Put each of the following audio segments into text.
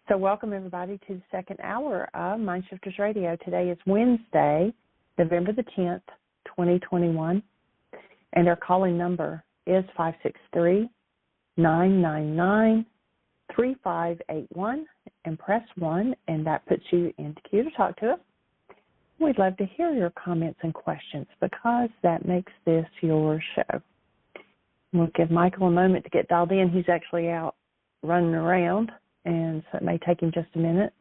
So welcome, everybody, to the second hour of Mind Shifters Radio. Today is Wednesday, November the 10th, 2021, and our calling number is 563-999-3581, and press 1, and that puts you into queue to talk to us. We'd love to hear your comments and questions because that makes this your show. We'll give Michael a moment to get dialed in. He's actually out running around, and so it may take him just a minute.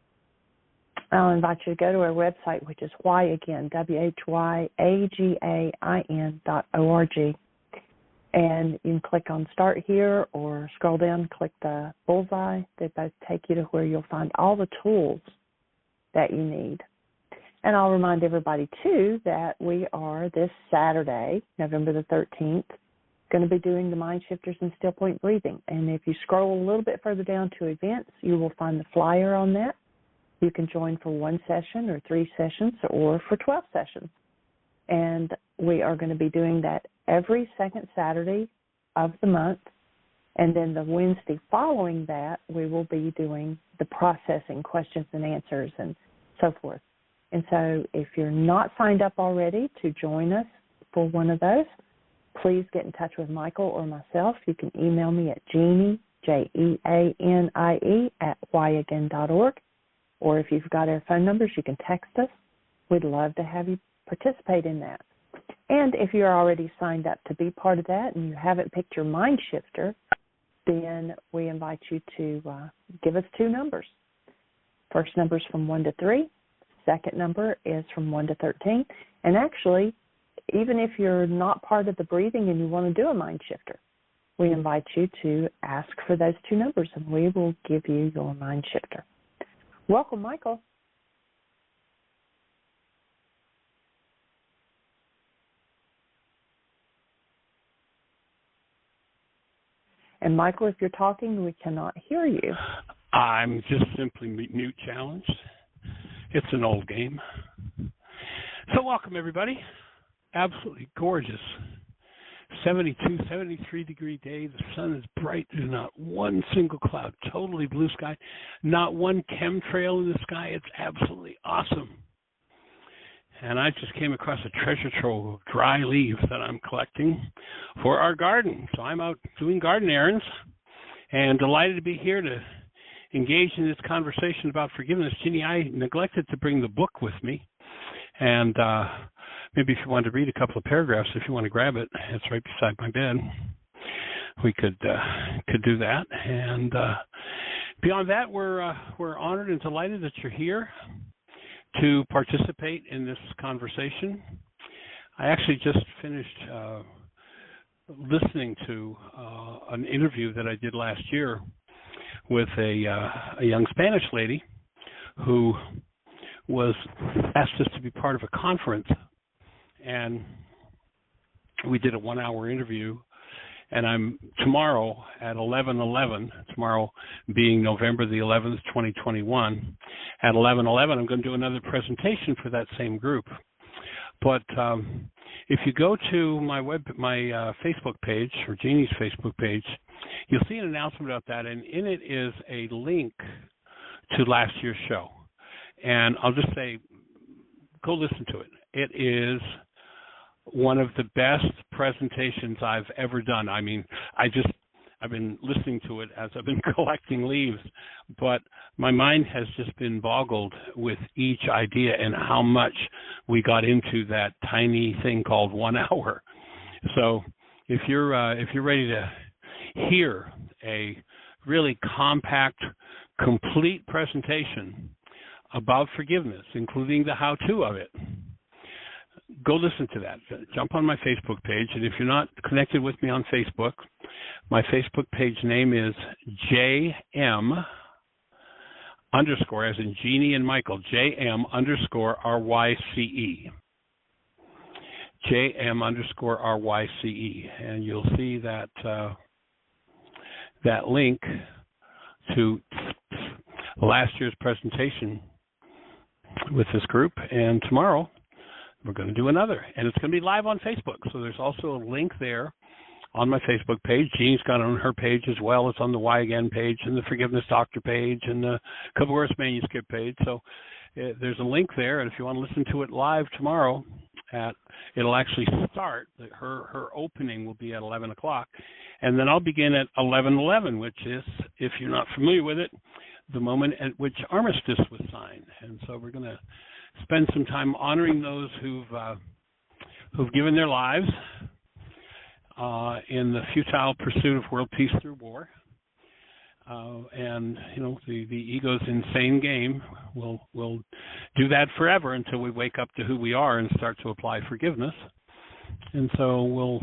I'll invite you to go to our website, which is whyagain, WHYAGAIN.org. And you can click on Start Here or scroll down and click the bullseye. They both take you to where you'll find all the tools that you need. And I'll remind everybody, too, that we are this Saturday, November the 13th, going to be doing the Mind Shifters and Still Point Breathing. And if you scroll a little bit further down to events, you will find the flyer on that. You can join for 1 session or 3 sessions or for 12 sessions. And we are going to be doing that every second Saturday of the month. And then the Wednesday following that, we will be doing the processing, questions and answers, and so forth. And so if you're not signed up already to join us for one of those, please get in touch with Michael or myself. You can email me at Jeanie, JEANIE, @whyagain.org. Or if you've got our phone numbers, you can text us. We'd love to have you participate in that. And if you're already signed up to be part of that and you haven't picked your mind shifter, then we invite you to give us 2 numbers. First number is from 1 to 3. Second number is from 1 to 13. And actually, even if you're not part of the breathing and you want to do a mind shifter, we invite you to ask for those 2 numbers, and we will give you your mind shifter. Welcome, Michael. And, Michael, if you're talking, we cannot hear you. I'm just simply mute challenged. It's an old game. So welcome, everybody. Absolutely gorgeous. 72, 73-degree day. The sun is bright. There's not one single cloud. Totally blue sky. Not one chemtrail in the sky. It's absolutely awesome. And I just came across a treasure trove of dry leaves that I'm collecting for our garden. So I'm out doing garden errands and delighted to be here to engage in this conversation about forgiveness. Ginny, I neglected to bring the book with me. And maybe if you wanted to read a couple of paragraphs, if you want to grab it, it's right beside my bed. We could do that. And beyond that, we're honored and delighted that you're here to participate in this conversation. I actually just finished listening to an interview that I did last year with a young Spanish lady who was asked us to be part of a conference, and we did a 1-hour interview. And I'm tomorrow at 11:11, tomorrow being November the 11th, 2021, at 11:11, I'm going to do another presentation for that same group. But if you go to my Facebook page, or Jeannie's Facebook page, you'll see an announcement about that, and in it is a link to last year's show. And I'll just say, go listen to it. It is one of the best presentations I've ever done. I mean, I've been listening to it as I've been collecting leaves, but my mind has just been boggled with each idea and how much we got into that tiny thing called 1 hour. So if you're ready to hear a really compact, complete presentation about forgiveness, including the how-to of it, go listen to that. Jump on my Facebook page, and if you're not connected with me on Facebook, my Facebook page name is JM underscore, as in Jeannie and Michael, JM underscore RYCE. JM underscore RYCE. And you'll see that that link to last year's presentation with this group, and tomorrow we're going to do another, and it's going to be live on Facebook. So there's also a link there on my Facebook page. Jean's got it on her page as well. It's on the Why Again page and the Forgiveness Doctor page and the Coverworth Manuscript page. So there's a link there, and if you want to listen to it live tomorrow, it'll actually start. Her opening will be at 11 o'clock, and then I'll begin at 11:11, which is, if you're not familiar with it, the moment at which armistice was signed. And so we're going to spend some time honoring those who've given their lives in the futile pursuit of world peace through war. And the ego's insane game will do that forever until we wake up to who we are and start to apply forgiveness. And so we'll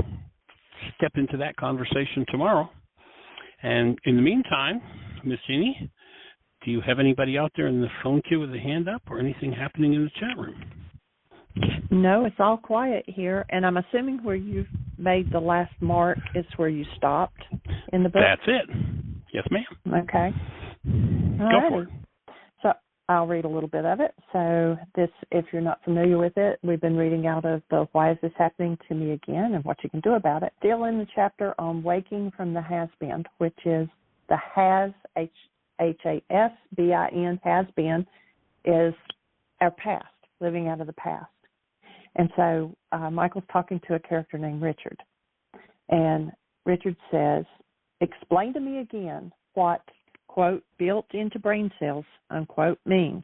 step into that conversation tomorrow. And in the meantime, Miss Jeannie, do you have anybody out there in the phone queue with a hand up or anything happening in the chat room? No, it's all quiet here, and I'm assuming where you made the last mark is where you stopped in the book? That's it. Yes, ma'am. Okay. Go for it. So I'll read a little bit of it. So this, if you're not familiar with it, we've been reading out of the Why Is This Happening to Me Again and What You Can Do About It. Still in the chapter on Waking from the Has-Been, which is the has, H-A-S-B-I-N, has-been, is our past, living out of the past. And so Michael's talking to a character named Richard. And Richard says, explain to me again what, quote, built into brain cells, unquote, means.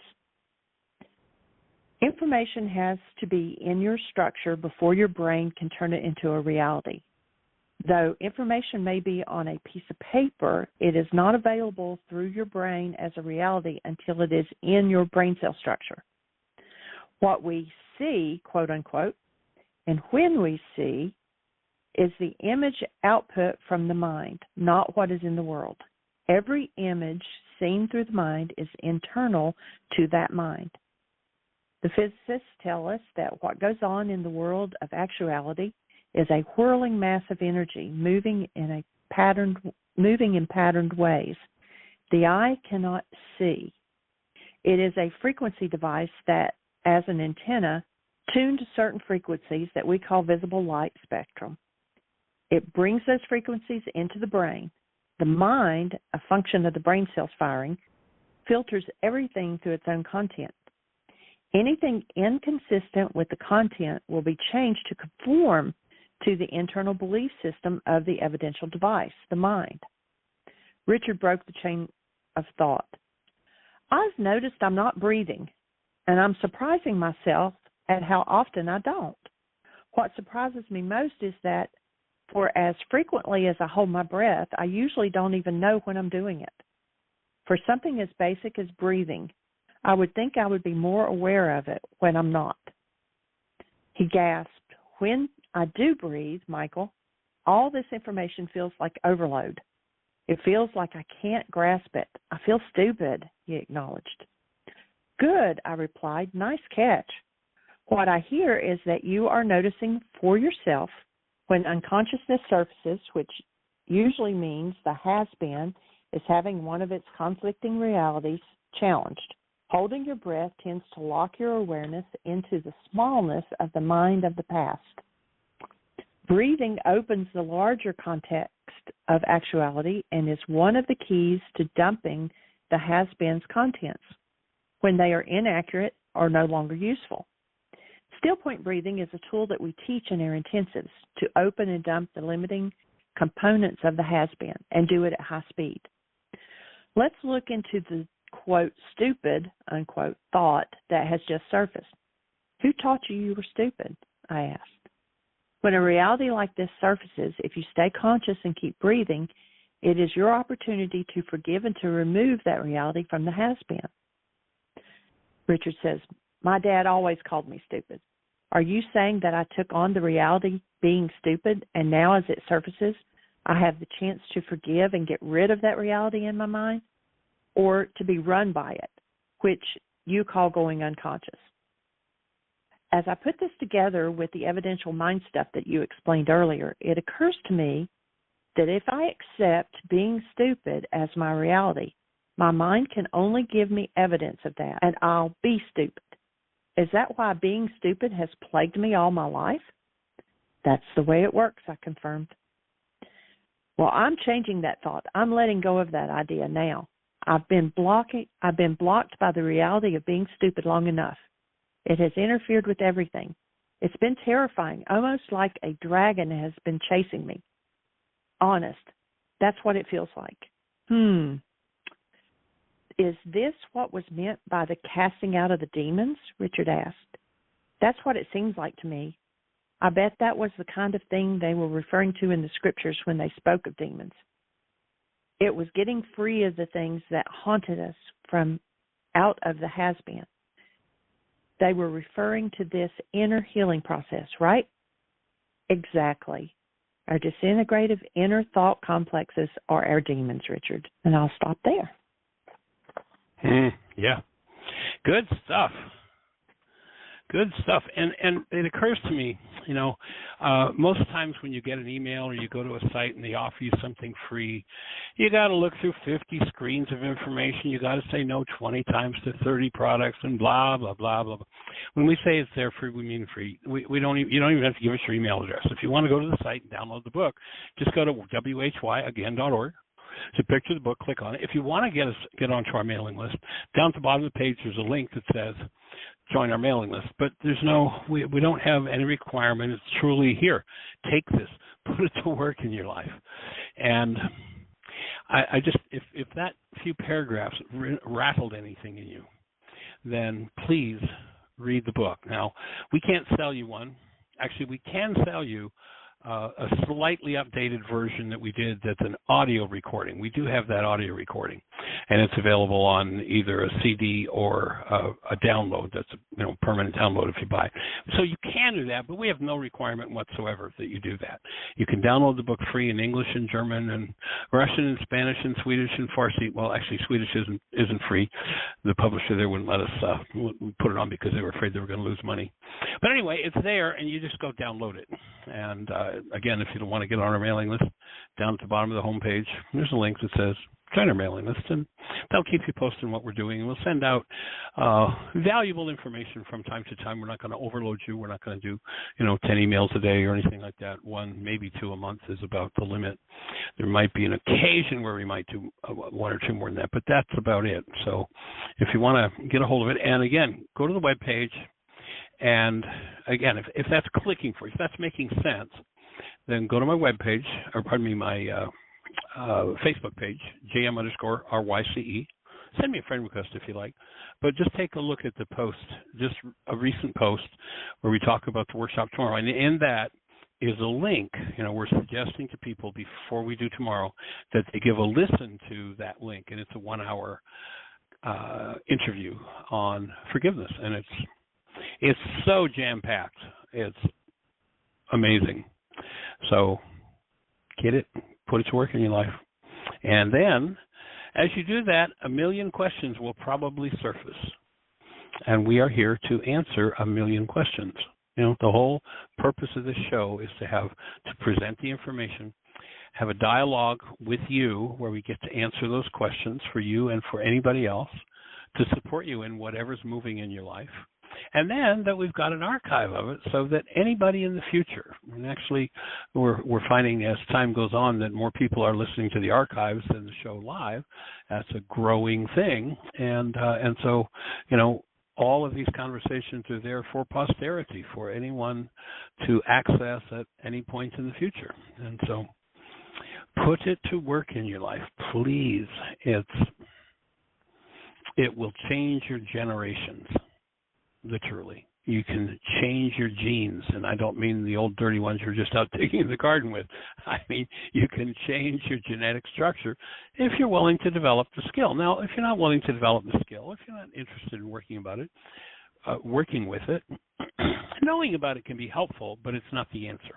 Information has to be in your structure before your brain can turn it into a reality. Though information may be on a piece of paper, it is not available through your brain as a reality until it is in your brain cell structure. What we see, quote unquote, and when we see, is the image output from the mind, not what is in the world. Every image seen through the mind is internal to that mind. The physicists tell us that what goes on in the world of actuality is a whirling mass of energy moving in patterned ways. The eye cannot see. It is a frequency device that, as an antenna, tuned to certain frequencies that we call visible light spectrum. It brings those frequencies into the brain. The mind, a function of the brain cells firing, filters everything through its own content. Anything inconsistent with the content will be changed to conform to the internal belief system of the evidential device, the mind. Richard broke the chain of thought. I've noticed I'm not breathing, and I'm surprising myself at how often I don't. What surprises me most is that for as frequently as I hold my breath, I usually don't even know when I'm doing it. For something as basic as breathing, I would think I would be more aware of it when I'm not. He gasped, when I do breathe, Michael, all this information feels like overload. It feels like I can't grasp it. I feel stupid, he acknowledged. Good, I replied. Nice catch. What I hear is that you are noticing for yourself when unconsciousness surfaces, which usually means the has-been is having one of its conflicting realities challenged. Holding your breath tends to lock your awareness into the smallness of the mind of the past. Breathing opens the larger context of actuality and is one of the keys to dumping the has-been's contents when they are inaccurate or no longer useful. Still point breathing is a tool that we teach in our intensives to open and dump the limiting components of the has-been and do it at high speed. Let's look into the, quote, stupid, unquote, thought that has just surfaced. Who taught you were stupid? I asked. When a reality like this surfaces, if you stay conscious and keep breathing, it is your opportunity to forgive and to remove that reality from the has-been. Richard says, my dad always called me stupid. Are you saying that I took on the reality being stupid, and now as it surfaces, I have the chance to forgive and get rid of that reality in my mind, or to be run by it, which you call going unconscious? As I put this together with the evidential mind stuff that you explained earlier, it occurs to me that if I accept being stupid as my reality, my mind can only give me evidence of that, and I'll be stupid. Is that why being stupid has plagued me all my life? That's the way it works, I confirmed. Well, I'm changing that thought. I'm letting go of that idea now. I've been blocked by the reality of being stupid long enough. It has interfered with everything. It's been terrifying, almost like a dragon has been chasing me. Honest. That's what it feels like. Is this what was meant by the casting out of the demons? Richard asked. That's what it seems like to me. I bet that was the kind of thing they were referring to in the scriptures when they spoke of demons. It was getting free of the things that haunted us from out of the has-been. They were referring to this inner healing process, right? Exactly. Our disintegrative inner thought complexes are our demons, Richard. And I'll stop there. Yeah. Good stuff. Good stuff. And it occurs to me, most times when you get an email or you go to a site and they offer you something free, you got to look through 50 screens of information. You got to say no 20 times to 30 products and blah, blah, blah, blah, blah. When we say it's there free, we mean free. You don't even have to give us your email address. If you want to go to the site and download the book, just go to whyagain.org. So picture the book, click on it. If you want to get onto our mailing list, down at the bottom of the page there's a link that says join our mailing list. But there's we don't have any requirement. It's truly here. Take this, put it to work in your life. And I just, if that few paragraphs rattled anything in you, then please read the book. Now, we can't sell you one. Actually, we can sell you a slightly updated version that we did that's an audio recording. We do have that audio recording, and it's available on either a CD or a download. That's a permanent download if you buy. So you can do that, but we have no requirement whatsoever that you do that. You can download the book free in English and German and Russian and Spanish and Swedish and Farsi. Well, actually, Swedish isn't free. The publisher there wouldn't let us put it on because they were afraid they were going to lose money. But anyway, it's there, and you just go download it. And again, if you don't want to get on our mailing list, down at the bottom of the homepage, there's a link that says join our mailing list, and that'll keep you posted on what we're doing. And we'll send out valuable information from time to time. We're not going to overload you. We're not going to do 10 emails a day or anything like that. 1, maybe 2 a month is about the limit. There might be an occasion where we might do 1 or 2 more than that, but that's about it. So if you want to get a hold of it, and again, go to the webpage. And again, if that's clicking for you, if that's making sense, then go to my webpage, or pardon me, my Facebook page, JM_RYCE. Send me a friend request if you like. But just take a look at the post, just a recent post where we talk about the workshop tomorrow. And in that is a link. We're suggesting to people before we do tomorrow that they give a listen to that link. And it's a 1-hour interview on forgiveness. And it's so jam-packed. It's amazing. So get it, put it to work in your life. And then, as you do that, 1 million questions will probably surface. And we are here to answer 1 million questions. The whole purpose of this show is to present the information, have a dialogue with you where we get to answer those questions for you and for anybody else, to support you in whatever's moving in your life. And then that we've got an archive of it so that anybody in the future, and actually we're finding as time goes on that more people are listening to the archives than the show live. That's a growing thing. And so, all of these conversations are there for posterity, for anyone to access at any point in the future. And so put it to work in your life, please. It will change your generations. Literally. You can change your genes, and I don't mean the old dirty ones you're just out digging in the garden with. I mean, you can change your genetic structure if you're willing to develop the skill. Now, if you're not willing to develop the skill, if you're not interested in working with it, knowing about it can be helpful, but it's not the answer.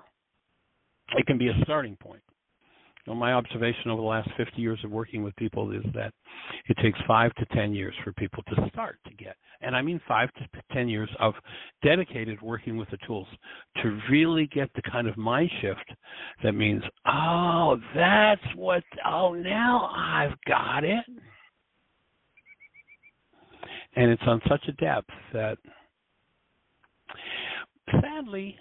It can be a starting point. My observation over the last 50 years of working with people is that it takes 5 to 10 years for people to start to get. And I mean 5 to 10 years of dedicated working with the tools to really get the kind of mind shift that means, now I've got it. And it's on such a depth that, sadly,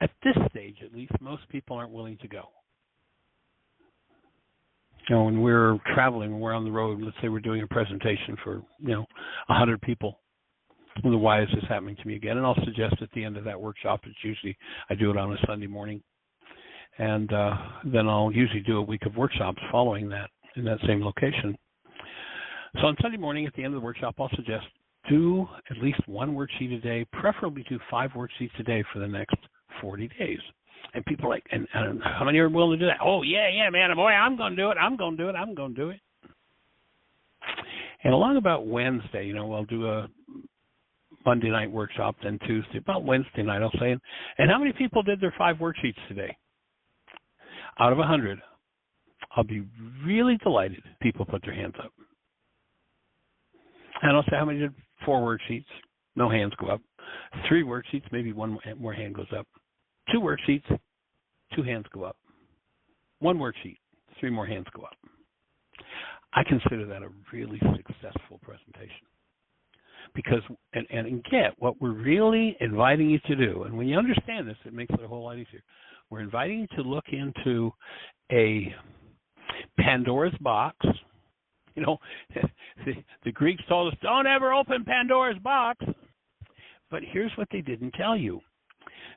at this stage at least, most people aren't willing to go. when we're traveling, when we're on the road, let's say we're doing a presentation for 100 people. Well, why is this happening to me again? And I'll suggest at the end of that workshop, it's usually I do it on a Sunday morning, and then I'll usually do a week of workshops following that in that same location. So on Sunday morning at the end of the workshop, I'll suggest do at least one worksheet a day, preferably do 5 worksheets a day for the next 40 days. And people are like, and how many are willing to do that? Oh, yeah, man, boy, I'm going to do it. And along about Wednesday, we'll do a Monday night workshop, then Tuesday. About Wednesday night, I'll say, and how many people did their 5 worksheets today? Out of 100, I'll be really delighted if people put their hands up. And I'll say how many did 4 worksheets? No hands go up. 3 worksheets, maybe 1 more hand goes up. 2 worksheets, 2 hands go up. 1 worksheet, 3 more hands go up. I consider that a really successful presentation. Because, and get what we're really inviting you to do, and when you understand this, it makes it a whole lot easier. We're inviting you to look into a Pandora's box. The Greeks told us, don't ever open Pandora's box. But here's what they didn't tell you.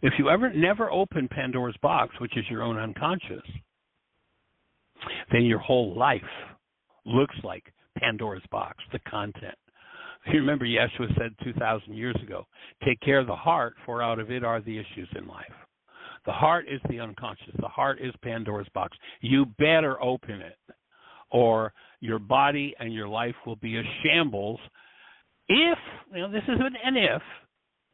If you never open Pandora's box, which is your own unconscious, then your whole life looks like Pandora's box, the content. You remember Yeshua said 2,000 years ago, take care of the heart, for out of it are the issues in life. The heart is the unconscious. The heart is Pandora's box. You better open it, or your body and your life will be a shambles if, this is an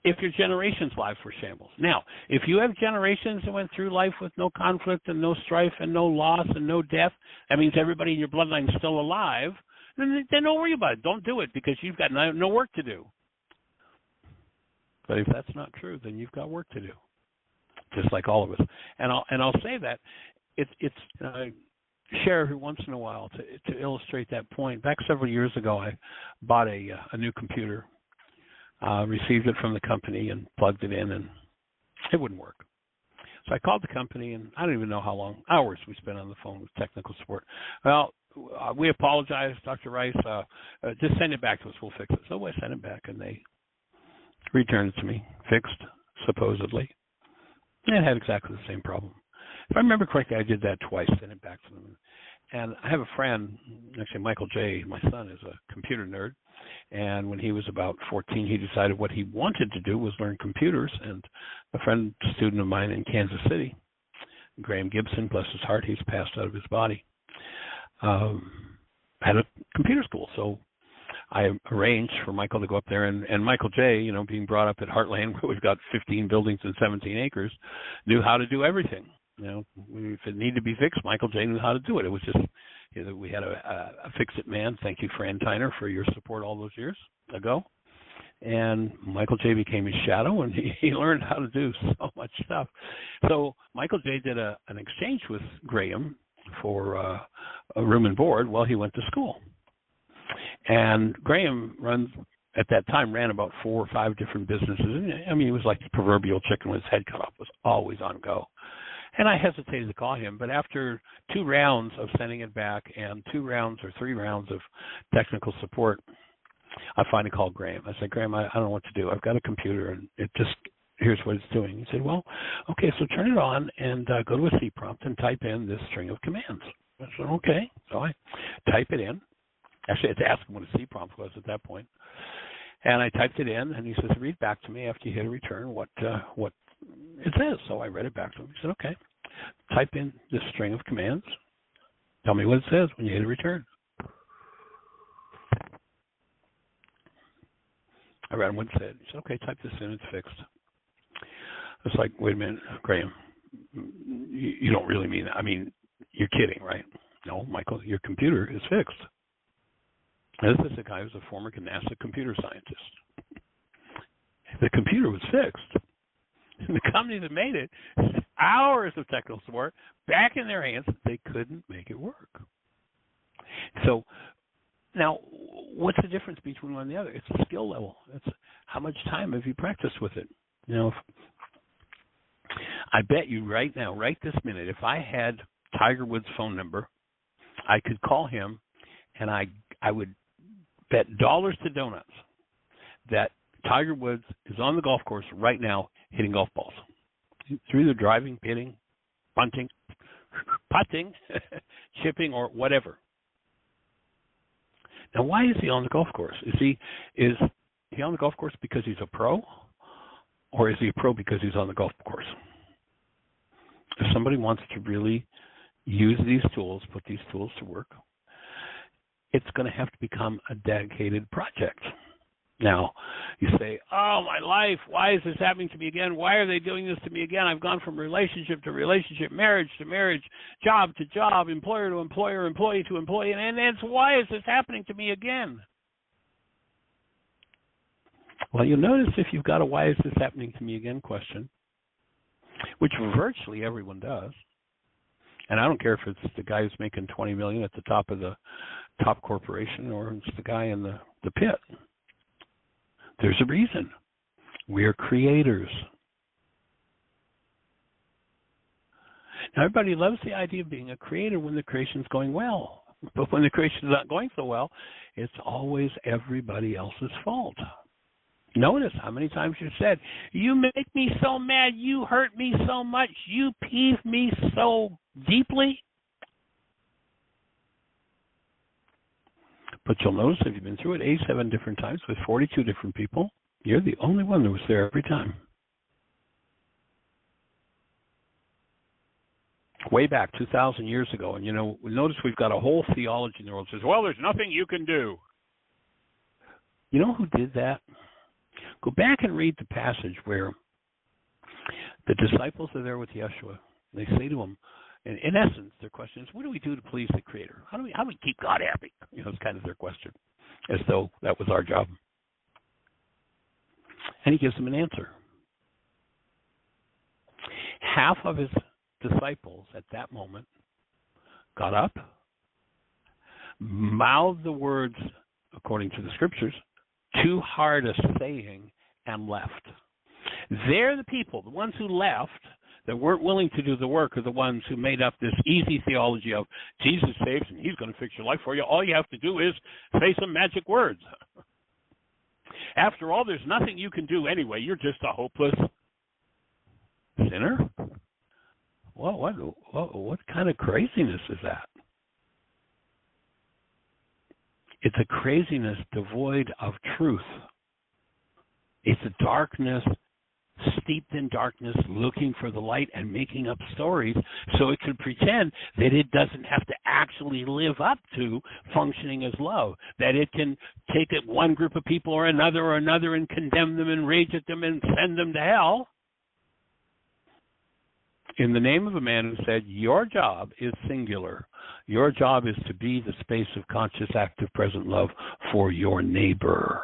if your generation's lives were shambles. Now, if you have generations that went through life with no conflict and no strife and no loss and no death, that means everybody in your bloodline is still alive, then don't worry about it. Don't do it because you've got no work to do. But if that's not true, then you've got work to do, just like all of us. And I'll say that it's share every once in a while to illustrate that point. Back several years ago, I bought a new computer, received it from the company and plugged it in, and it wouldn't work. So I called the company, and I don't even know how long hours we spent on the phone with technical support. Well, we apologize, Dr. Ryce. Just send it back to us. We'll fix it. So I sent it back, and they returned it to me, fixed, supposedly. And it had exactly the same problem. If I remember correctly, I did that twice, sent it back to them. And I have a friend, actually Michael J., my son, is a computer nerd. And when he was about 14, he decided what he wanted to do was learn computers. And a friend, student of mine in Kansas City, Graham Gibson, bless his heart, he's passed out of his body, had a computer school. So I arranged for Michael to go up there. And Michael J., being brought up at Heartland, where we've got 15 buildings and 17 acres, knew how to do everything. If it needed to be fixed, Michael J. knew how to do it. It was just, we had a fix-it man. Thank you, Fran Tyner, for your support all those years ago. And Michael J. became his shadow, and he learned how to do so much stuff. So Michael J. did an exchange with Graham for a room and board while he went to school. And Graham at that time ran about 4 or 5 different businesses. I mean, he was like the proverbial chicken with his head cut off, was always on go. And I hesitated to call him, but after 2 rounds of sending it back and 2 rounds or 3 rounds of technical support, I finally called Graham. I said, Graham, I don't know what to do. I've got a computer, and here's what it's doing. He said, well, okay, so turn it on and go to a C prompt and type in this string of commands. I said, okay. So I type it in. Actually, I had to ask him what a C prompt was at that point. And I typed it in, and he says, read back to me after you hit a return what it says. So I read it back to him. He said, okay, type in this string of commands. Tell me what it says when you hit a return. I read him what it said. He said, okay, type this in. It's fixed. It's like, wait a minute, Graham, you don't really mean that. I mean, you're kidding, right? No, Michael, your computer is fixed. This is a guy who's a former NASA computer scientist. The computer was fixed. And the company that made it, hours of technical support, back in their hands, they couldn't make it work. So now, what's the difference between one and the other? It's the skill level. It's how much time have you practiced with it? I bet you right now, right this minute, if I had Tiger Woods' phone number, I could call him, and I would bet dollars to donuts that Tiger Woods is on the golf course right now hitting golf balls. Through the driving, pitting, bunting, putting, chipping, or whatever. Now, why is he on the golf course? Is he on the golf course because he's a pro, or is he a pro because he's on the golf course? If somebody wants to really use these tools, put these tools to work, it's going to have to become a dedicated project. Now, you say, oh, my life, why is this happening to me again? Why are they doing this to me again? I've gone from relationship to relationship, marriage to marriage, job to job, employer to employer, employee to employee, and it's why is this happening to me again? Well, you'll notice if you've got a why is this happening to me again question, which virtually everyone does, and I don't care if it's the guy who's making $20 million at the top of the top corporation or it's the guy in the pit. There's a reason. We're creators. Now, everybody loves the idea of being a creator when the creation's going well. But when the creation's not going so well, it's always everybody else's fault. Notice how many times you've said, you make me so mad, you hurt me so much, you peeve me so deeply. But you'll notice if you've been through it 87 different times with 42 different people, you're the only one that was there every time. Way back 2,000 years ago, and notice we've got a whole theology in the world that says, well, there's nothing you can do. You know who did that? Go back and read the passage where the disciples are there with Yeshua. They say to him, in essence, their question is, what do we do to please the Creator? How do we keep God happy? It's kind of their question, as though that was our job. And he gives them an answer. Half of his disciples at that moment got up, mouthed the words, according to the scriptures, too hard a saying, and left. They're the people, the ones who left, that weren't willing to do the work, are the ones who made up this easy theology of Jesus saves and he's going to fix your life for you. All you have to do is say some magic words. After all, there's nothing you can do anyway. You're just a hopeless sinner. Well, what kind of craziness is that? It's a craziness devoid of truth. It's a darkness, steeped in darkness, looking for the light and making up stories so it can pretend that it doesn't have to actually live up to functioning as love, that it can take it one group of people or another and condemn them and rage at them and send them to hell. In the name of a man who said, your job is singular. Your job is to be the space of conscious, active, present love for your neighbor.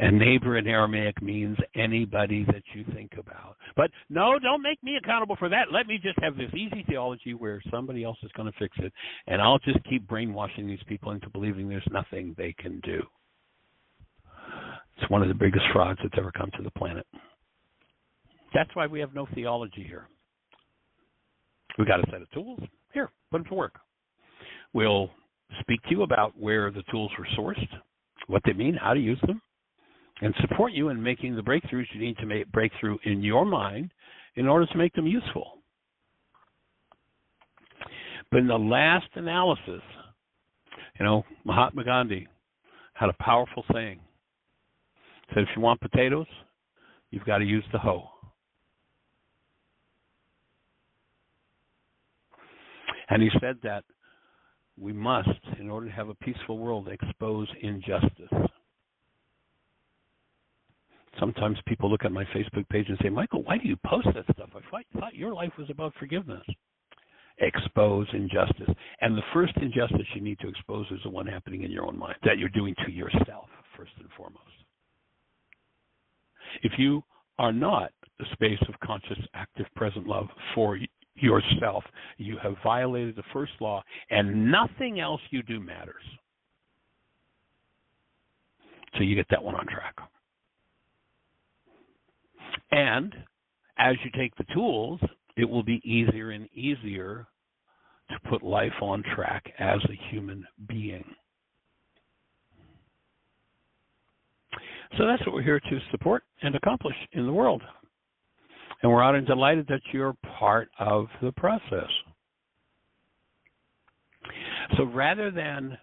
And neighbor in Aramaic means anybody that you think about. But no, don't make me accountable for that. Let me just have this easy theology where somebody else is going to fix it, and I'll just keep brainwashing these people into believing there's nothing they can do. It's one of the biggest frauds that's ever come to the planet. That's why we have no theology here. We got a set of tools. Here, put them to work. We'll speak to you about where the tools were sourced, what they mean, how to use them, and support you in making the breakthroughs you need to make breakthrough in your mind in order to make them useful. But in the last analysis, Mahatma Gandhi had a powerful saying. He said, if you want potatoes, you've got to use the hoe. And he said that we must, in order to have a peaceful world, expose injustice. Sometimes people look at my Facebook page and say, Michael, why do you post that stuff? I thought your life was about forgiveness. Expose injustice. And the first injustice you need to expose is the one happening in your own mind, that you're doing to yourself, first and foremost. If you are not the space of conscious, active, present love for yourself, you have violated the first law, and nothing else you do matters. So you get that one on track. And as you take the tools, it will be easier and easier to put life on track as a human being. So that's what we're here to support and accomplish in the world. And we're honored and delighted that you're part of the process. So rather than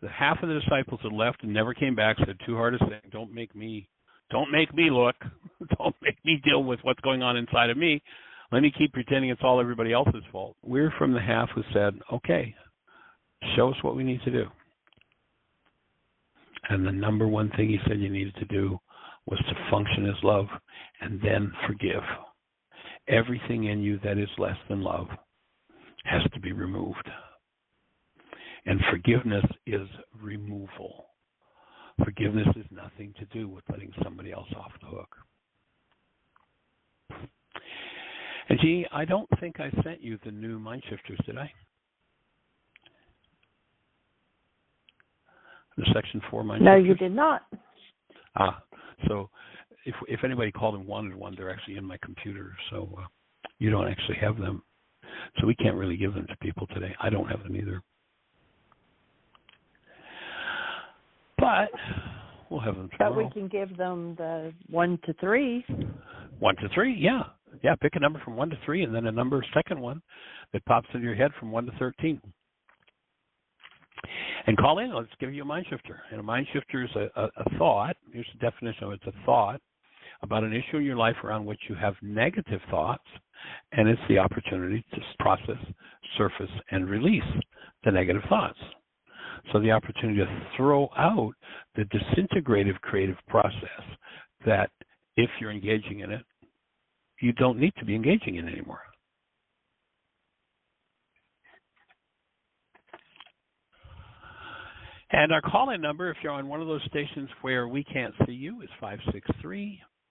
the half of the disciples that left and never came back, said too hard a thing, don't make me look, don't make me deal with what's going on inside of me, let me keep pretending it's all everybody else's fault. We're from the half who said, okay, show us what we need to do. And the number one thing he said you needed to do was to function as love and then forgive. Everything in you that is less than love has to be removed. And forgiveness is removal. Forgiveness has nothing to do with letting somebody else off the hook. And Jeannie, I don't think I sent you the new Mind Shifters, did I? The Section 4 Mind Shifters? No, you did not. So if anybody called and wanted one, they're actually in my computer, so you don't actually have them. So we can't really give them to people today. I don't have them either. But we'll have them tomorrow. But we can give them the 1 to 3. 1 to 3, yeah. Yeah, pick a number from 1 to 3 and then a number, second one, that pops into your head from 1 to 13. And call in. Let's give you a mind shifter. And a mind shifter is a thought. Here's the definition of it. It's a thought about an issue in your life around which you have negative thoughts, and it's the opportunity to process, surface, and release the negative thoughts. So the opportunity to throw out the disintegrative creative process that, if you're engaging in it, you don't need to be engaging in anymore. And our call-in number, if you're on one of those stations where we can't see you, is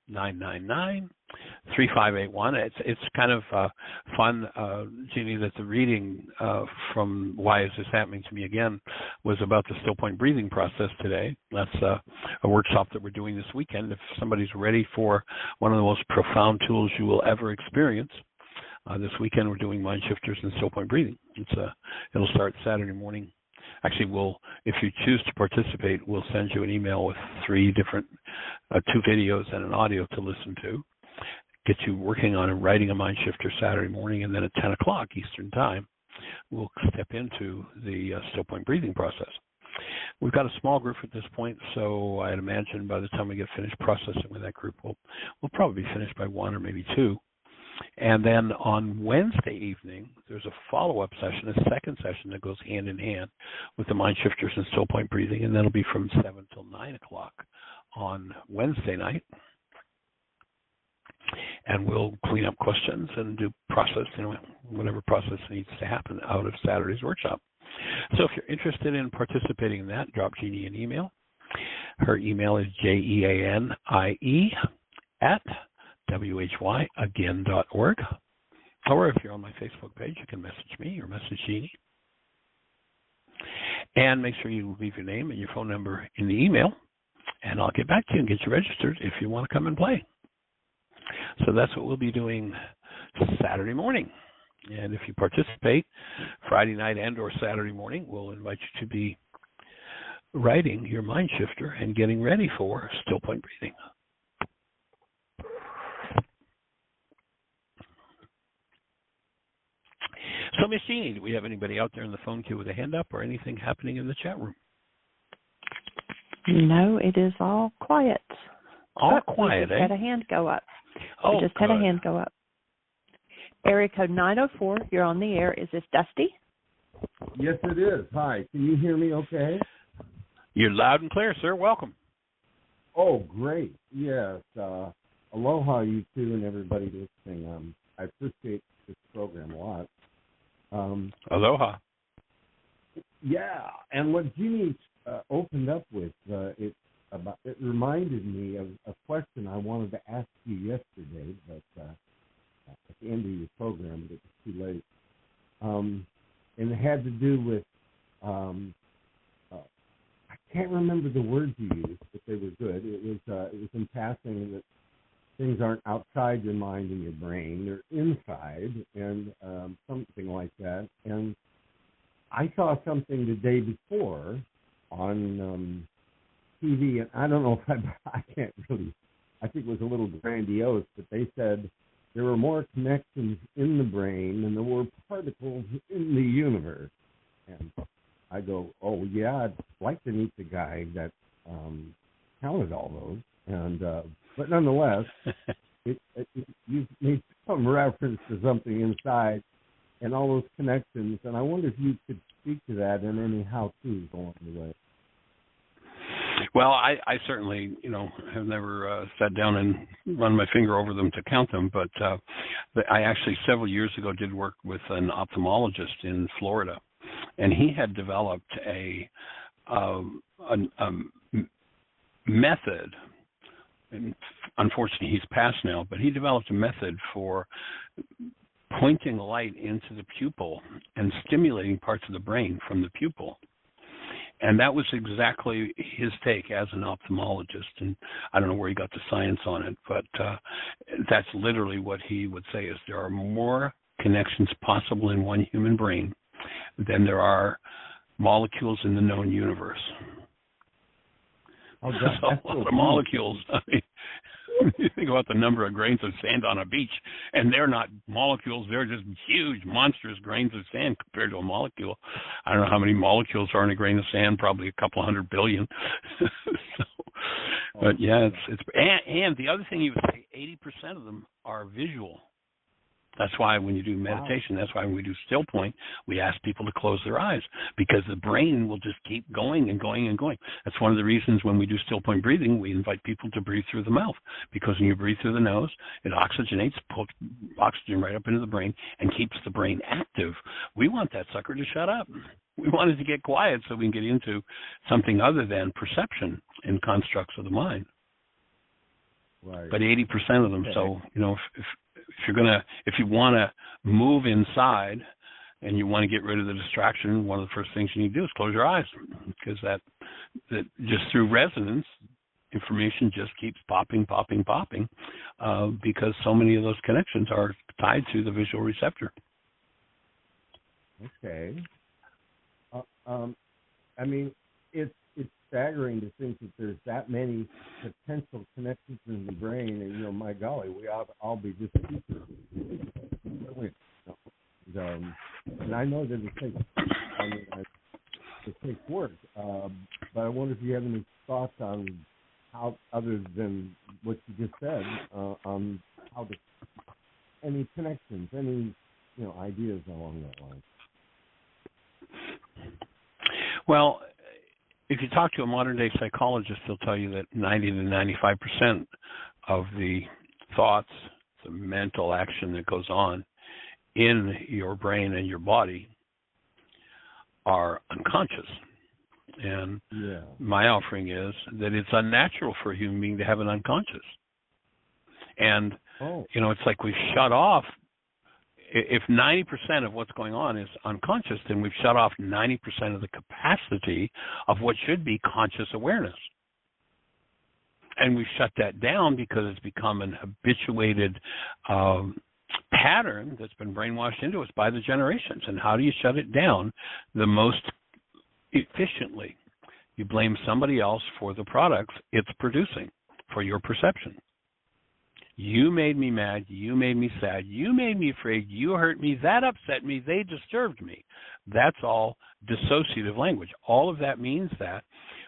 563-999-3581. It's kind of fun, Jeannie, that the reading from Why Is This Happening to Me Again was about the still point breathing process today. That's a workshop that we're doing this weekend. If somebody's ready for one of the most profound tools you will ever experience, this weekend we're doing mind shifters and still point breathing. It'll start Saturday morning. Actually, if you choose to participate, we'll send you an email with 3 different, 2 videos and an audio to listen to, get you working on and writing a mind shifter Saturday morning, and then at 10 o'clock Eastern Time, we'll step into the still point breathing process. We've got a small group at this point, so I'd imagine by the time we get finished processing with that group, we'll probably be finished by 1 or maybe 2. And then on Wednesday evening, there's a follow-up session, a second session that goes hand in hand with the mind shifters and still point breathing, and that'll be from 7 till 9 o'clock on Wednesday night. And we'll clean up questions and do process, whatever process needs to happen out of Saturday's workshop. So if you're interested in participating in that, drop Jeannie an email. Her email is jeanie@whyagain.org. Or if you're on my Facebook page, you can message me or message Jeannie. And make sure you leave your name and your phone number in the email, and I'll get back to you and get you registered if you want to come and play. So that's what we'll be doing Saturday morning. And if you participate Friday night and or Saturday morning, we'll invite you to be writing your mind shifter and getting ready for still point breathing. So, Miss Jeannie, do we have anybody out there in the phone queue with a hand up or anything happening in the chat room? No, it is all quiet. All quiet, we just had a hand go up. Oh, we just had a hand go up. Area code 904, you're on the air. Is this Dusty? Yes, it is. Hi. Can you hear me okay? You're loud and clear, sir. Welcome. Oh, great. Yes. Aloha, you two, and everybody listening. I appreciate this program a lot. Aloha. Yeah, and what Jeannie opened up with, it reminded me of a question I wanted to ask you yesterday, but at the end of your program, it was too late. And it had to do with, I can't remember the words you used, but they were good. It was in passing that things aren't outside your mind and your brain; they're inside, and something like that. And I saw something the day before on TV, and I don't know if I can't really, I think it was a little grandiose, but they said there were more connections in the brain than there were particles in the universe. And I go, oh, yeah, I'd like to meet the guy that counted all those. And but nonetheless, you've made some reference to something inside and all those connections, and I wonder if you could speak to that in any how-tos along the way. Well, I certainly, have never sat down and run my finger over them to count them, but I actually several years ago did work with an ophthalmologist in Florida, and he had developed a method. And unfortunately, he's passed now, but he developed a method for pointing light into the pupil and stimulating parts of the brain from the pupil. And that was exactly his take as an ophthalmologist. And I don't know where he got the science on it, but that's literally what he would say is there are more connections possible in one human brain than there are molecules in the known universe. Oh, that's a lot of molecules. I mean, you think about the number of grains of sand on a beach, and they're not molecules. They're just huge, monstrous grains of sand compared to a molecule. I don't know how many molecules are in a grain of sand, probably a couple 100 billion. But yeah, and the other thing you would say, 80% of them are visual. That's why when you do meditation, that's why when we do still point, we ask people to close their eyes, because the brain will just keep going and going and going. That's one of the reasons when we do still point breathing, we invite people to breathe through the mouth, because when you breathe through the nose, it oxygenates, pulls oxygen right up into the brain and keeps the brain active. We want that sucker to shut up. We want it to get quiet so we can get into something other than perception and constructs of the mind. Right. But 80% of them, so, if you want to move inside and you want to get rid of the distraction, one of the first things you need to do is close your eyes, because that just through resonance, information just keeps popping, because so many of those connections are tied to the visual receptor. Okay. I mean, it's staggering to think that there's that many potential connections in the brain, and my golly, we ought to all be just teachers. And I know that it takes work, but I wonder if you have any thoughts on how, other than what you just said, on how any connections, any ideas along that line. Well, if you talk to a modern-day psychologist, they'll tell you that 90 to 95% of the thoughts, the mental action that goes on in your brain and your body are unconscious. And my offering is that it's unnatural for a human being to have an unconscious. And, it's like we've shut off. If 90% of what's going on is unconscious, then we've shut off 90% of the capacity of what should be conscious awareness. And we've shut that down because it's become an habituated pattern that's been brainwashed into us by the generations. And how do you shut it down the most efficiently? You blame somebody else for the products it's producing, for your perception. You made me mad, you made me sad, you made me afraid, you hurt me, that upset me, they disturbed me. That's all dissociative language. All of that means that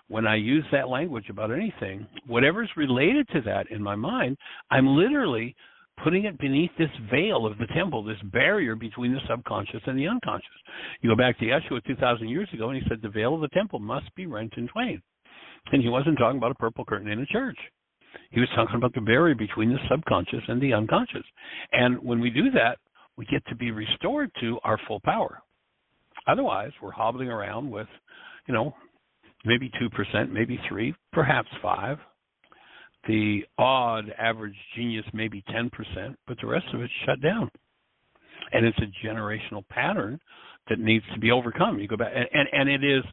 when I use that language about anything, whatever's related to that in my mind, I'm literally putting it beneath this veil of the temple, this barrier between the subconscious and the unconscious. You go back to Yeshua 2,000 years ago, and he said the veil of the temple must be rent in twain. And he wasn't talking about a purple curtain in a church. He was talking about the barrier between the subconscious and the unconscious. And when we do that, we get to be restored to our full power. Otherwise, we're hobbling around with, maybe 2%, maybe 3%, perhaps 5%. The odd average genius, maybe 10%, but the rest of it's shut down. And it's a generational pattern that needs to be overcome. You go back, and it is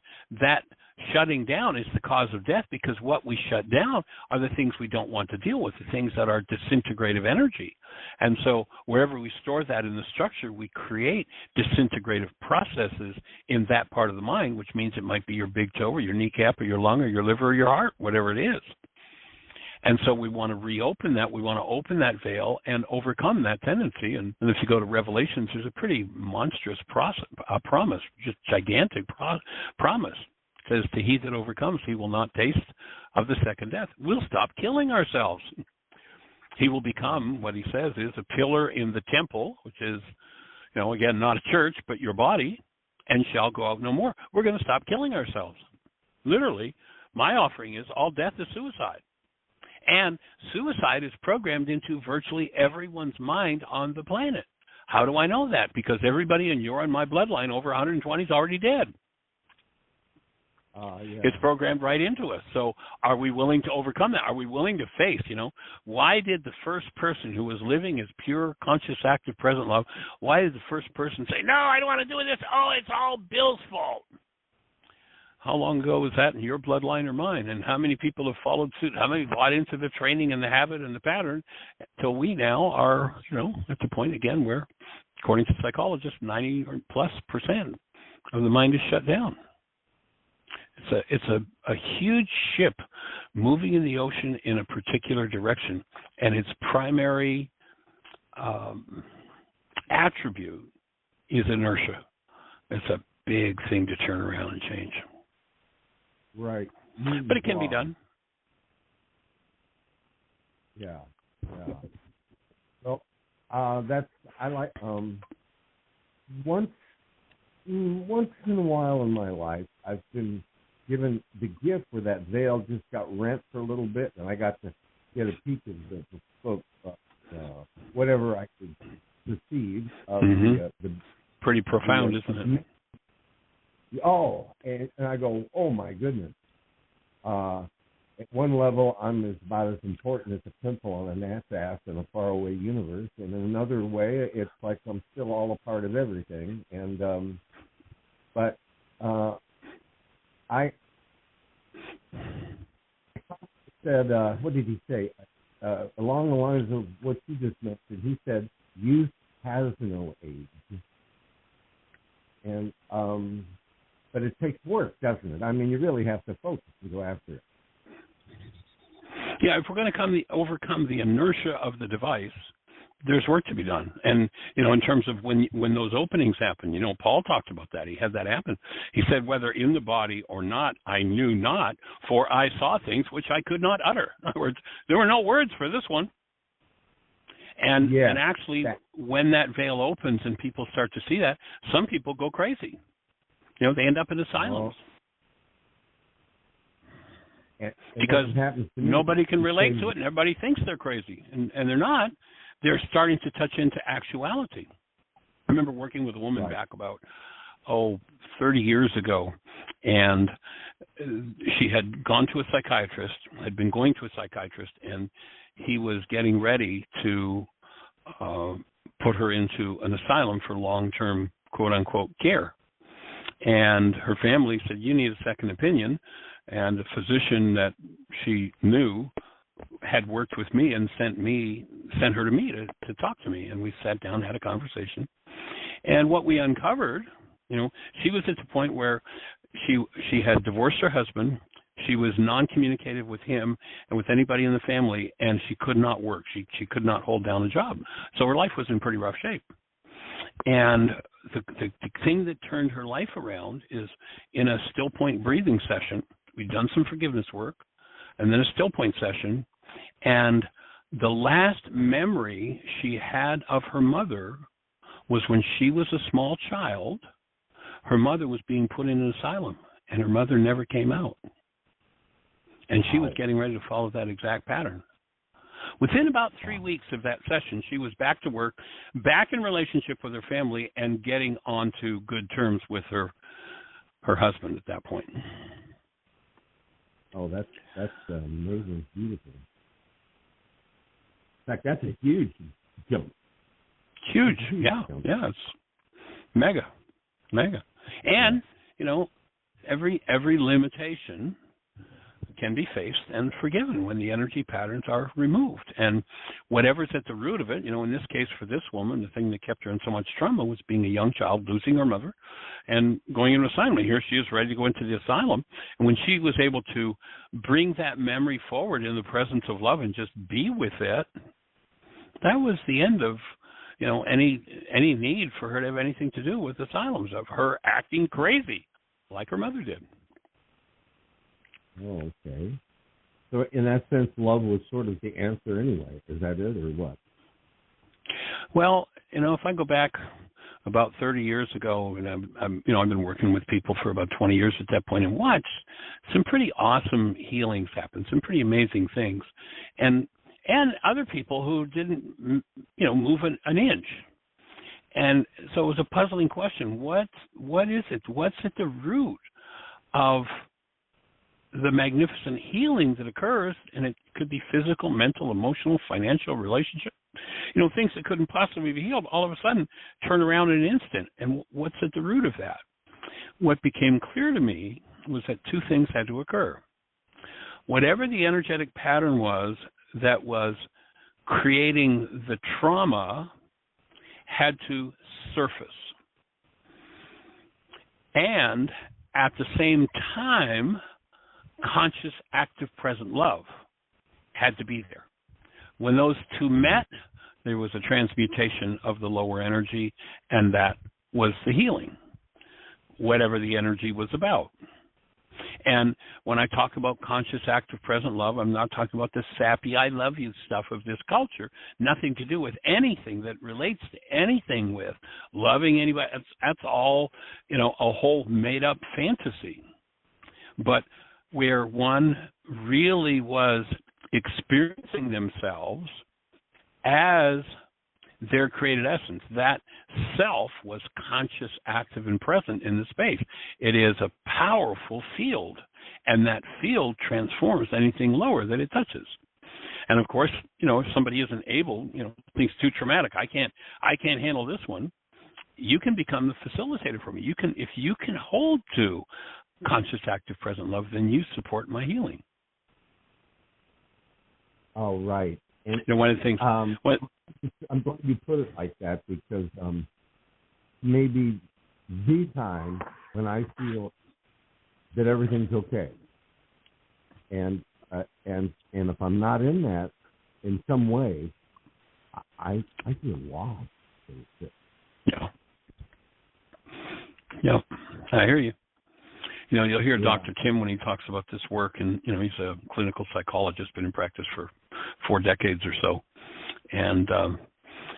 that shutting down is the cause of death, because what we shut down are the things we don't want to deal with, the things that are disintegrative energy. And so wherever we store that in the structure, we create disintegrative processes in that part of the mind, which means it might be your big toe or your kneecap or your lung or your liver or your heart, whatever it is. And so we want to reopen that. We want to open that veil and overcome that tendency. And if you go to Revelations, there's a pretty monstrous promise, just gigantic promise. It says, to he that overcomes, he will not taste of the second death. We'll stop killing ourselves. He will become, what he says is, a pillar in the temple, which is, again, not a church, but your body, and shall go out no more. We're going to stop killing ourselves. Literally, my offering is all death is suicide. And suicide is programmed into virtually everyone's mind on the planet. How do I know that? Because everybody in your and my bloodline over 120 is already dead. Yeah. It's programmed right into us. So are we willing to overcome that? Are we willing to face, why did the first person who was living as pure, conscious, active, present love, why did the first person say, no, I don't want to do this. Oh, it's all Bill's fault. How long ago was that in your bloodline or mine? And how many people have followed suit? How many bought into the training and the habit and the pattern until we now are, at the point, again, where, according to psychologists, 90% or plus of the mind is shut down. It's a huge ship moving in the ocean in a particular direction, and its primary attribute is inertia. It's a big thing to turn around and change. Right. But it can be done. Yeah. Well, I like, once in a while in my life, I've been given the gift where that veil just got rent for a little bit, and I got to get a peek of whatever I could perceive of the pretty profound, isn't it? Oh, and I go, oh my goodness. At one level, I'm about as important as a pencil on a NASA in a faraway universe, and in another way, it's like I'm still all a part of everything. And but I said, what did he say? Along the lines of what you just mentioned, he said, youth has no age. And but it takes work, doesn't it? I mean, you really have to focus to go after it. Yeah, if we're going to overcome the inertia of the device, there's work to be done. And, in terms of when those openings happen, Paul talked about that. He had that happen. He said, whether in the body or not, I knew not, for I saw things which I could not utter. In other words, there were no words for this one. And actually, when that veil opens and people start to see that, some people go crazy. They end up in asylums. Because nobody can relate to it, and everybody thinks they're crazy. And they're not. They're starting to touch into actuality. I remember working with a woman back about, 30 years ago, and she had gone to a psychiatrist, had been going to a psychiatrist, and he was getting ready to put her into an asylum for long-term, quote-unquote, care. And her family said, you need a second opinion. And a physician that she knew had worked with me and sent her to me to talk to me. And we sat down, had a conversation. And what we uncovered, she was at the point where she had divorced her husband. She was non-communicative with him and with anybody in the family, and she could not work. She could not hold down a job. So her life was in pretty rough shape. And the thing that turned her life around is in a still point breathing session. We'd done some forgiveness work, and then a still point session. And the last memory she had of her mother was when she was a small child. Her mother was being put in an asylum, and her mother never came out. And she was getting ready to follow that exact pattern. Within about 3 weeks of that session, she was back to work, back in relationship with her family, and getting on to good terms with her husband at that point. Oh, that's amazing, beautiful. In fact, that's a huge jump. Huge, yeah, it's mega. And, every limitation can be faced and forgiven when the energy patterns are removed. And whatever's at the root of it, in this case for this woman, the thing that kept her in so much trauma was being a young child, losing her mother, and going into asylum. Here she is ready to go into the asylum. And when she was able to bring that memory forward in the presence of love and just be with it, that was the end of any need for her to have anything to do with asylums, of her acting crazy like her mother did. Oh, okay. So in that sense, love was sort of the answer anyway. Is that it, or what? Well, if I go back about 30 years ago, and I've been working with people for about 20 years at that point, and watched some pretty awesome healings happen, some pretty amazing things, and other people who didn't, move an inch. And so it was a puzzling question. What is it? What's at the root of the magnificent healing that occurs? And it could be physical, mental, emotional, financial, relationship. Things that couldn't possibly be healed all of a sudden turn around in an instant. And what's at the root of that? What became clear to me was that two things had to occur. Whatever the energetic pattern was that was creating the trauma had to surface. And at the same time, conscious, active, present love had to be there. When those two met, there was a transmutation of the lower energy, and that was the healing, whatever the energy was about. And when I talk about conscious, active, present love, I'm not talking about the sappy I love you stuff of this culture, nothing to do with anything that relates to anything with loving anybody. That's all, a whole made-up fantasy. But where one really was experiencing themselves as their created essence, that self was conscious, active, and present in the space. It is a powerful field, and that field transforms anything lower that it touches. And of course, if somebody isn't able, things too traumatic, I can't handle this one, you can become the facilitator for me. If you can hold to conscious, active, present love, then you support my healing. Oh, right. And one of the things. I'm glad you put it like that, because maybe the time when I feel that everything's okay, and if I'm not in that in some way, I feel lost. Yeah, I hear you. You'll hear Dr. Tim when he talks about this work, and he's a clinical psychologist, been in practice for 4 decades or so, and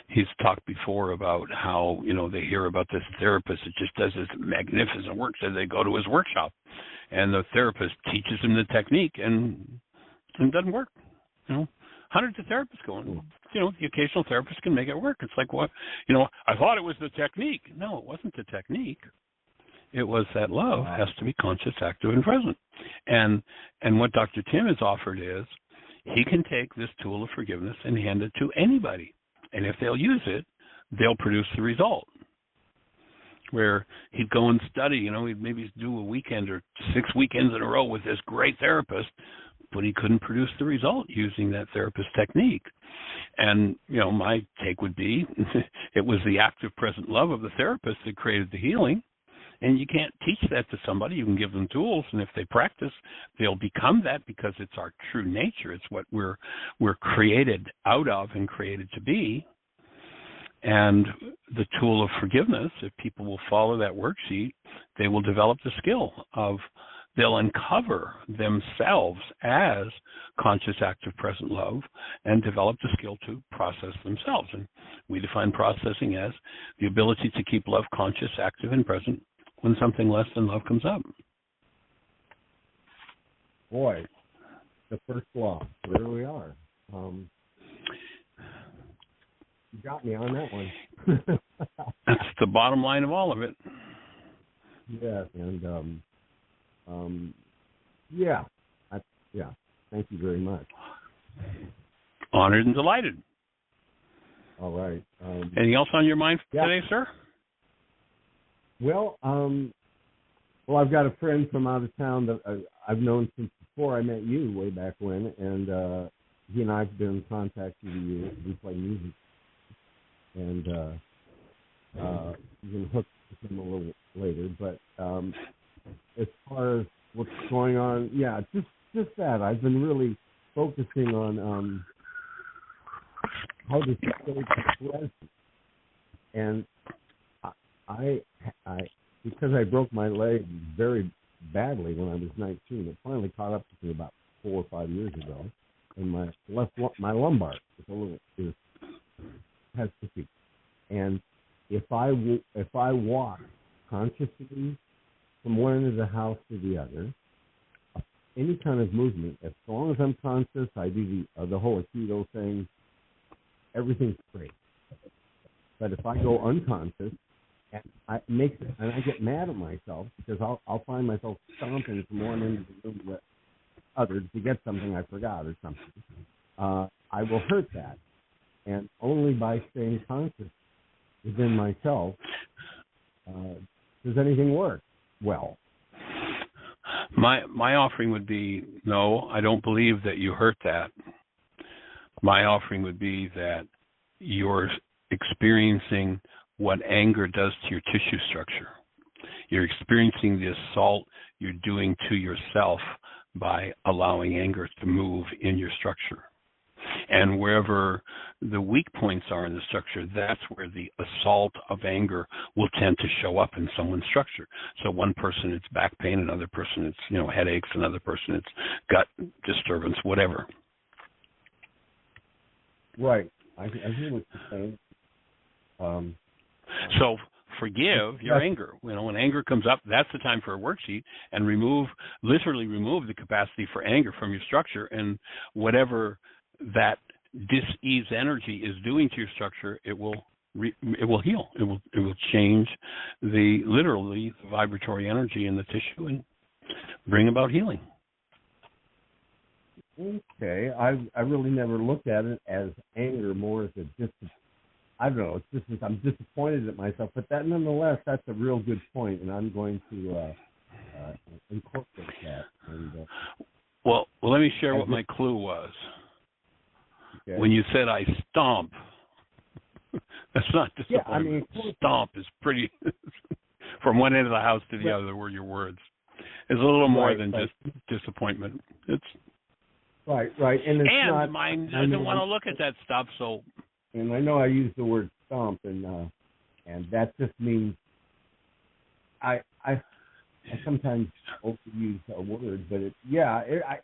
he's talked before about how they hear about this therapist that just does this magnificent work, so they go to his workshop, and the therapist teaches him the technique, and it doesn't work. Hundreds of therapists going. The occasional therapist can make it work. It's like, what? I thought it was the technique. No, it wasn't the technique. It was that love has to be conscious, active, and present. And what Dr. Tim has offered is he can take this tool of forgiveness and hand it to anybody. And if they'll use it, they'll produce the result. Where he'd go and study, he'd maybe do a weekend or 6 weekends in a row with this great therapist, but he couldn't produce the result using that therapist technique. And, my take would be it was the active, present love of the therapist that created the healing. And you can't teach that to somebody. You can give them tools, and if they practice, they'll become that, because it's our true nature. It's what we're created out of and created to be. And the tool of forgiveness, if people will follow that worksheet, they will develop the skill of, they'll uncover themselves as conscious, active, present love, and develop the skill to process themselves. And we define processing as the ability to keep love conscious, active, and present when something less than love comes up. Boy, the first law. There we are. You got me on that one. That's the bottom line of all of it. Yeah, and thank you very much. Honored and delighted. All right. Anything else on your mind today, sir? Well, Well, I've got a friend from out of town that I've known since before I met you way back when, and he and I've been in contact through the years. We play music, and you can hook with him a little later. But as far as what's going on, yeah, just that. I've been really focusing on how to stay present, and I because I broke my leg very badly when I was 19. It finally caught up to me about 4 or 5 years ago, and my lumbar has fatigue. And if I walk consciously from one end of the house to the other, any kind of movement, as long as I'm conscious, I do the whole Aikido thing. Everything's great. But if I go unconscious, and I get mad at myself because I'll find myself stomping from one end of the room to the other to get something I forgot or something. I will hurt that, and only by staying conscious within myself does anything work well. My offering would be, no, I don't believe that you hurt that. My offering would be that you're experiencing what anger does to your tissue structure. You're experiencing the assault you're doing to yourself by allowing anger to move in your structure. And wherever the weak points are in the structure, that's where the assault of anger will tend to show up in someone's structure. So one person it's back pain, another person it's headaches, another person it's gut disturbance, whatever. Right. I hear what you're saying. So forgive your anger. When anger comes up, that's the time for a worksheet, and literally remove the capacity for anger from your structure, and whatever that dis-ease energy is doing to your structure, it will heal. It will change the vibratory energy in the tissue and bring about healing. Okay, I really never looked at it as anger, more as I don't know. It's just I'm disappointed at myself, but nonetheless, that's a real good point, and I'm going to incorporate that. And, well, let me share what my clue was. Okay. When you said I stomp, that's not disappointment. Yeah, stomp is pretty from one end of the house to the other were your words. It's a little more than just disappointment. It's right, and the mind doesn't want to look at that stuff, so. And I know I use the word stomp, and that just means I sometimes overuse a word, but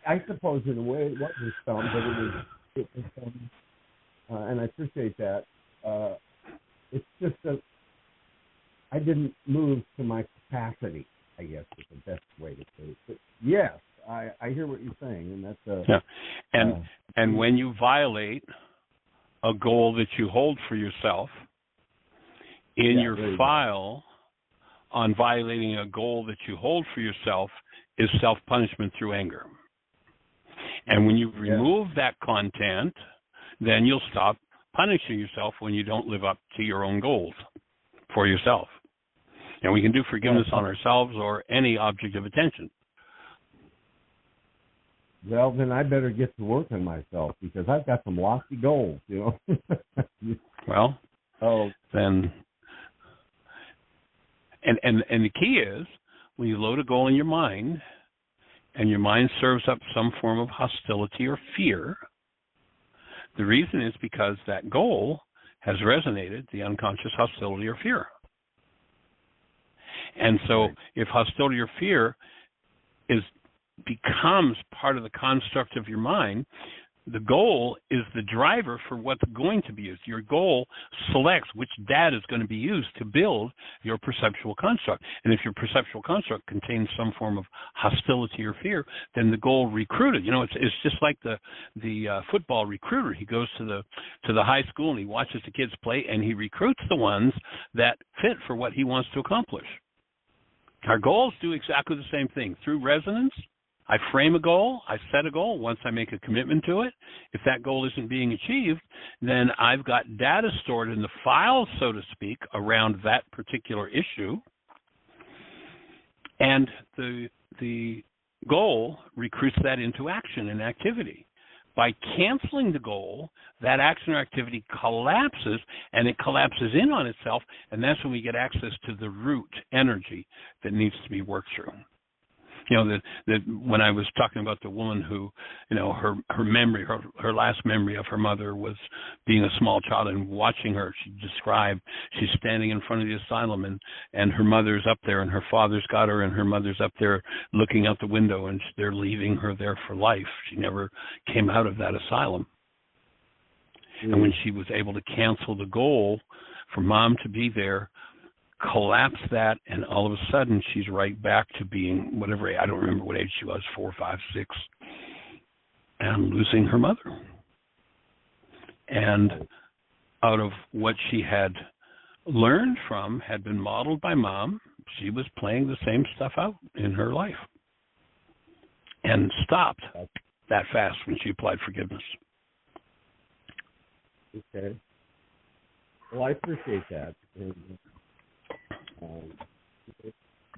I suppose in a way it was a stomp, but it was and I appreciate that. It's just that I didn't move to my capacity, I guess is the best way to say it. But yes, I hear what you're saying, and that's and when you violate a goal that you hold for yourself, in your file on violating a goal that you hold for yourself is self-punishment through anger. And when you remove that content, then you'll stop punishing yourself when you don't live up to your own goals for yourself. And we can do forgiveness on ourselves or any object of attention. Well, then I better get to work on myself because I've got some lofty goals, Well, then, and the key is when you load a goal in your mind and your mind serves up some form of hostility or fear, the reason is because that goal has resonated the unconscious hostility or fear. And so if hostility or fear becomes part of the construct of your mind, the goal is the driver for what's going to be used. Your goal selects which data is going to be used to build your perceptual construct. And if your perceptual construct contains some form of hostility or fear, then the goal recruited. It's just like the football recruiter. He goes to the high school and he watches the kids play and he recruits the ones that fit for what he wants to accomplish. Our goals do exactly the same thing. Through resonance, I frame a goal, I set a goal. Once I make a commitment to it, if that goal isn't being achieved, then I've got data stored in the file, so to speak, around that particular issue. And the goal recruits that into action and activity. By canceling the goal, that action or activity collapses, and it collapses in on itself, and that's when we get access to the root energy that needs to be worked through. You know, that when I was talking about the woman who, you know, her memory, her last memory of her mother was being a small child, and watching her, she described, she's standing in front of the asylum, and her mother's up there, and her father's got her, and her mother's up there looking out the window, and they're leaving her there for life. She never came out of that asylum. And when she was able to cancel the goal for mom to be there, collapse that, and all of a sudden she's right back to being whatever, I don't remember what age she was, 4, 5, 6, and losing her mother. And out of what she had learned from, had been modeled by mom, she was playing the same stuff out in her life, and stopped that fast when she applied forgiveness. Okay. Well, I appreciate that. And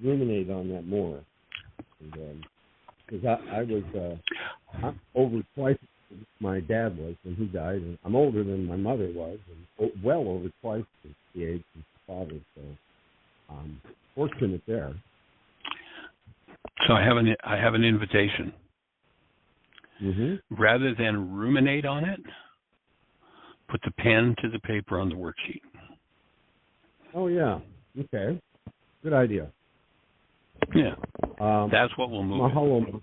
ruminate on that more, because I was over twice my dad was when he died, and I'm older than my mother was, and well over twice the age of my father. So I'm fortunate there. So I have an invitation. Mm-hmm. Rather than ruminate on it, put the pen to the paper on the worksheet. Oh yeah. Okay, good idea. Yeah, that's what will move. Mahalo.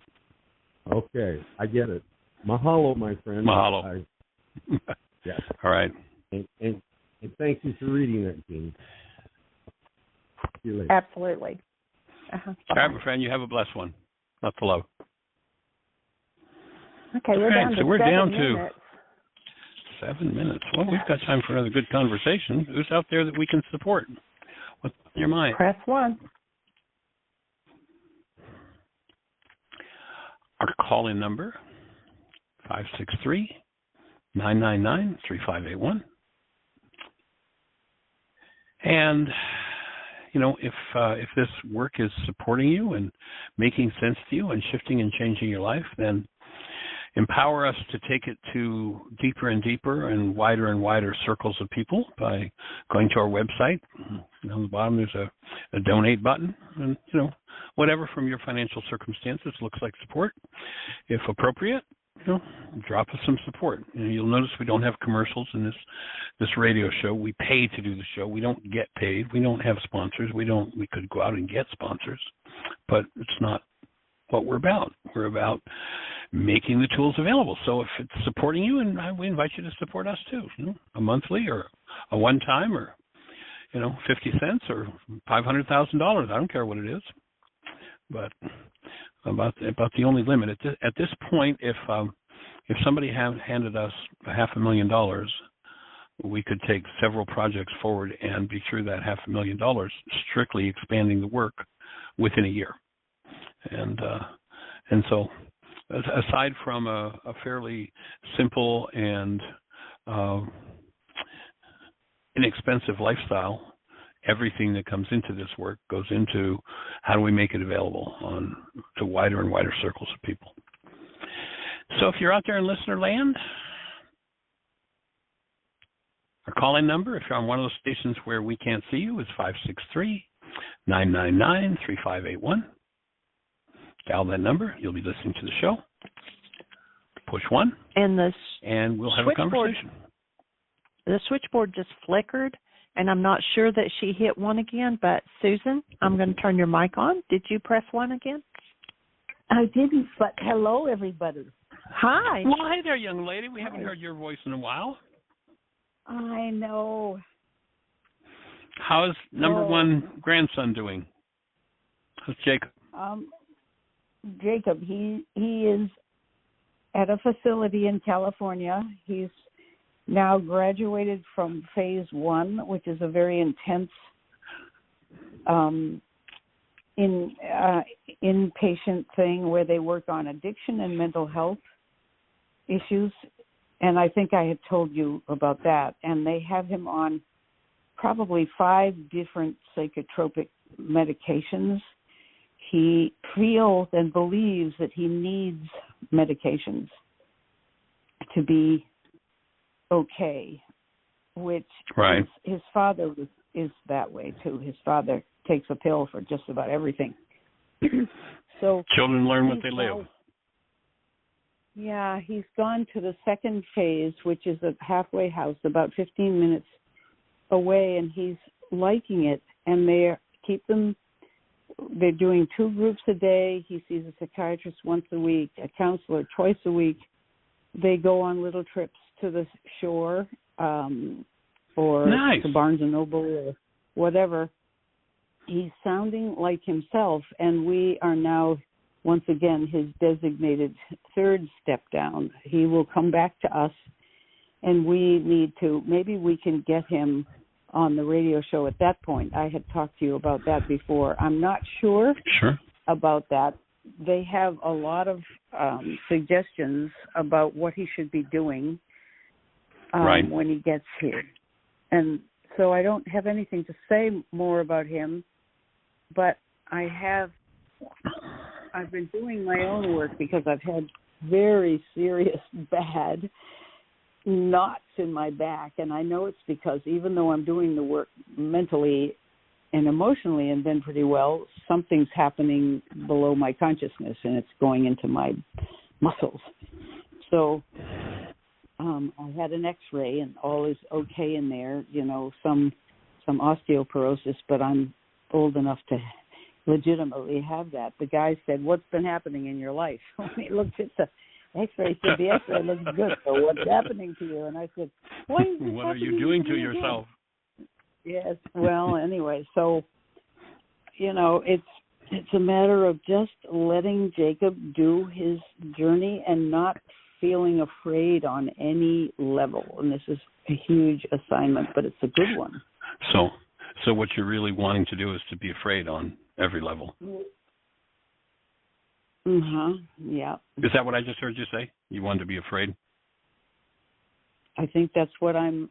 Okay, I get it. Mahalo, my friend. Mahalo. Yes. All right. And thank you for reading that, Jean. See you later. Absolutely. All right, my friend. You have a blessed one. Lots of love. Okay, we're down to so we're 7 down minutes. to 7 minutes. Well, we've got time for another good conversation. Who's out there that we can support? What's on your mind? Press 1. Our call-in number, 563-999-3581. And, you know, if this work is supporting you and making sense to you and shifting and changing your life, then empower us to take it to deeper and deeper and wider circles of people by going to our website. On the bottom there's a donate button, and you know, whatever from your financial circumstances looks like support. If appropriate, you know, drop us some support. You know, you'll notice we don't have commercials in this radio show. We pay to do the show. We don't get paid. We don't have sponsors. We could go out and get sponsors, but it's not what we're about. We're about making the tools available. So if it's supporting you, and we invite you to support us too, you know, a monthly or a one-time, or, you know, 50 cents or $500,000. I don't care what it is, but about the only limit at this point. If somebody handed us $500,000, we could take several projects forward and be through that $500,000, strictly expanding the work within a year. And so, aside from a fairly simple and inexpensive lifestyle, everything that comes into this work goes into how do we make it available to wider and wider circles of people. So if you're out there in listener land, our call-in number, if you're on one of those stations where we can't see you, is 563-999-3581. Dial that number. You'll be listening to the show. Push 1, and we'll have a conversation. The switchboard just flickered, and I'm not sure that she hit 1 again, but Susan, I'm going to turn your mic on. Did you press 1 again? I didn't, but hello, everybody. Hi. Well, hey there, young lady. We haven't heard your voice in a while. I know. How's number one grandson doing? How's Jacob? Jacob, he is at a facility in California. He's now graduated from phase 1, which is a very intense inpatient thing where they work on addiction and mental health issues. And I think I had told you about that. And they have him on probably 5 different psychotropic medications. he feels and believes that he needs medications to be okay, which Right. his father is that way too. His father takes a pill for just about everything. So children learn what they live. Yeah, he's gone to the second phase, which is a halfway house about 15 minutes away, and he's liking it. And they're doing 2 groups a day. He sees a psychiatrist once a week, a counselor twice a week. They go on little trips to the shore or Nice. to Barnes and Noble or whatever. He's sounding like himself, and we are now, once again, his designated third step down. He will come back to us, and we need to, maybe we can get him on the radio show at that point. I had talked to you about that before. I'm not sure about that. They have a lot of suggestions about what he should be doing when he gets here. And so I don't have anything to say more about him, but I've been doing my own work because I've had very serious, bad knots in my back. And I know it's because even though I'm doing the work mentally and emotionally and been pretty well, something's happening below my consciousness and it's going into my muscles. So I had an X-ray and all is okay in there, some osteoporosis, but I'm old enough to legitimately have that. The guy said, "What's been happening in your life?" When he looked at the X-ray, he said, "The X-ray looks good, so what's happening to you?" And I said, "What are you doing to yourself?" Yes, well, anyway, so, it's a matter of just letting Jacob do his journey and not feeling afraid on any level. And this is a huge assignment, but it's a good one. So what you're really wanting to do is to be afraid on every level. Yeah. Is that what I just heard you say? You wanted to be afraid? I think that's what I'm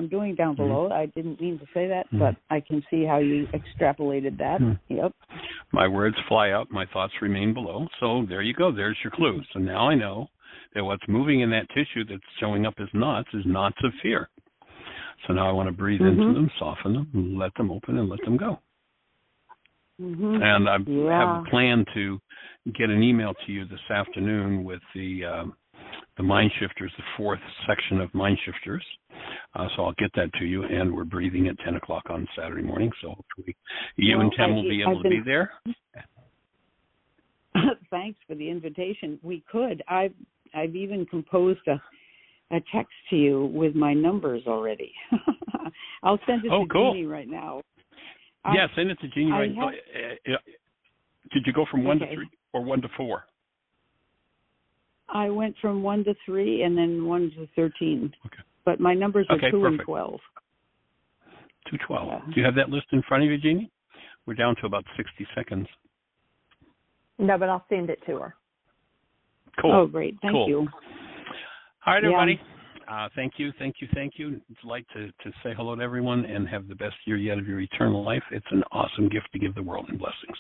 doing down below. I didn't mean to say that, but I can see how you extrapolated that. Yep. My words fly up, my thoughts remain below. So there you go. There's your clue. So now I know that what's moving in that tissue that's showing up as knots is knots of fear. So now I want to breathe into them, soften them, let them open, and let them go. And I have a plan to get an email to you this afternoon with the Mind Shifters, the 4th section of Mind Shifters. So I'll get that to you, and we're breathing at 10 o'clock on Saturday morning. So hopefully you and Tim will be able to be there. Thanks for the invitation. We could. I've even composed a text to you with my numbers already. I'll send it to Jeannie right now. Yeah, send it to Jeannie right now. Did you go from 1 to 3 or 1 to 4? I went from 1 to 3 and then 1 to 13. Okay. But my numbers are 2 and 12. 212. Yeah. Do you have that list in front of you, Jeannie? We're down to about 60 seconds. No, but I'll send it to her. Cool. Oh, great. Thank you. All right, everybody. Thank you. I'd like to say hello to everyone and have the best year yet of your eternal life. It's an awesome gift to give the world, and blessings.